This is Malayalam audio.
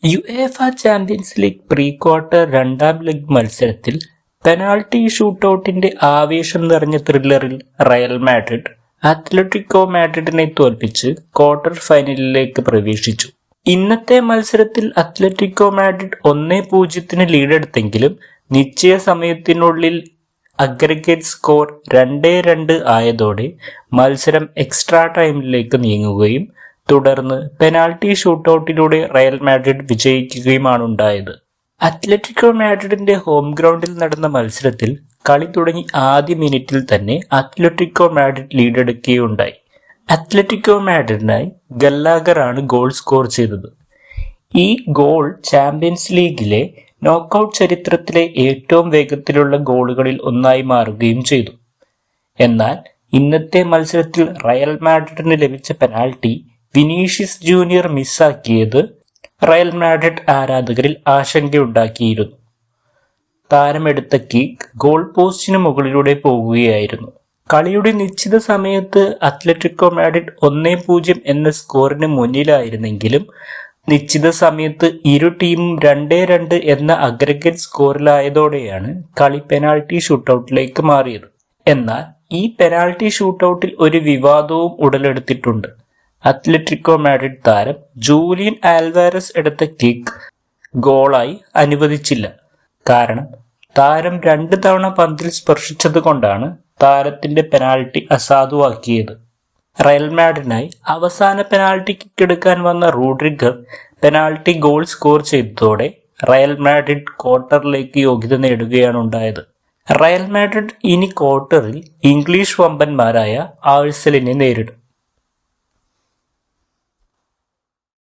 യുഎഫ ചാമ്പ്യൻസ് ലീഗ് പ്രീ ക്വാർട്ടർ രണ്ടാം ലെഗ് മത്സരത്തിൽ പെനാൾട്ടി ഷൂട്ടൌട്ടിന്റെ ആവേശം നിറഞ്ഞ ത്രില്ലറിൽ റയൽ മാഡ്രിഡ് അത്ലറ്റിക്കോ മാഡ്രിഡിനെ തോൽപ്പിച്ച് ക്വാർട്ടർ ഫൈനലിലേക്ക് പ്രവേശിച്ചു. ഇന്നത്തെ മത്സരത്തിൽ അത്ലറ്റിക്കോ മാഡ്രിഡ് 1-0 ലീഡെടുത്തെങ്കിലും നിശ്ചയ സമയത്തിനുള്ളിൽ അഗ്രഗേറ്റ് സ്കോർ 2-2 ആയതോടെ മത്സരം എക്സ്ട്രാ ടൈമിലേക്ക് നീങ്ങുകയും തുടർന്ന് പെനാൾട്ടി ഷൂട്ടൌട്ടിലൂടെ റയൽ മാഡ്രിഡ് വിജയിക്കുകയുമാണുണ്ടായത്. അത്ലറ്റിക്കോ മാഡ്രിഡിന്റെ ഹോം ഗ്രൗണ്ടിൽ നടന്ന മത്സരത്തിൽ കളി തുടങ്ങി ആദ്യ മിനിറ്റിൽ തന്നെ അത്ലറ്റിക്കോ മാഡ്രിഡ് ലീഡെടുക്കുകയുണ്ടായി. അത്ലറ്റിക്കോ മാഡ്രിഡിനായി ഗല്ലാഗറാണ് ഗോൾ സ്കോർ ചെയ്തത്. ഈ ഗോൾ ചാമ്പ്യൻസ് ലീഗിലെ നോക്കൌട്ട് ചരിത്രത്തിലെ ഏറ്റവും വേഗത്തിലുള്ള ഗോളുകളിൽ ഒന്നായി മാറുകയും ചെയ്തു. എന്നാൽ ഇന്നത്തെ മത്സരത്തിൽ റയൽ മാഡ്രിഡിന് ലഭിച്ച പെനാൽറ്റി വിനീഷ്യസ് ജൂനിയർ മിസ്സാക്കിയത് റയൽ മാഡ്രിഡ് ആരാധകരിൽ ആശങ്കയുണ്ടാക്കിയിരുന്നു. താരമെടുത്ത കിക്ക് ഗോൾ പോസ്റ്റിന് മുകളിലൂടെ പോകുകയായിരുന്നു. കളിയുടെ നിശ്ചിത സമയത്ത് അത്ലറ്റിക്കോ മാഡ്രിഡ് 1-0 എന്ന സ്കോറിന് മുന്നിലായിരുന്നെങ്കിലും നിശ്ചിത സമയത്ത് ഇരു ടീമും 2-2 എന്ന അഗ്രഗേറ്റ് സ്കോറിലായതോടെയാണ് കളി പെനാൾട്ടി ഷൂട്ടൌട്ടിലേക്ക് മാറിയത്. എന്നാൽ ഈ പെനാൾട്ടി ഷൂട്ടൌട്ടിൽ ഒരു വിവാദവും ഉടലെടുത്തിട്ടുണ്ട്. അത്ലറ്റിക്കോ മാഡ്രിഡ് താരം ജൂലിയൻ ആൽവാരസ് എടുത്ത കിക്ക് ഗോളായി അനുവദിച്ചില്ല. കാരണം താരം 2 തവണ പന്തിൽ സ്പർശിച്ചത് കൊണ്ടാണ് താരത്തിന്റെ പെനാൽറ്റി അസാധുവാക്കിയത്. റയൽ മാഡ്രിഡിനായി അവസാന പെനാൽറ്റി കിക്ക് എടുക്കാൻ വന്ന റോഡ്രിഗർ പെനാൽറ്റി ഗോൾ സ്കോർ ചെയ്തതോടെ റയൽ മാഡ്രിഡ് ക്വാർട്ടറിലേക്ക് യോഗ്യത നേടുകയാണ് ഉണ്ടായത്. റയൽ മാഡ്രിഡ് ഇനി ക്വാർട്ടറിൽ ഇംഗ്ലീഷ് വമ്പന്മാരായ ആഴ്സണലിനെ നേരിടും.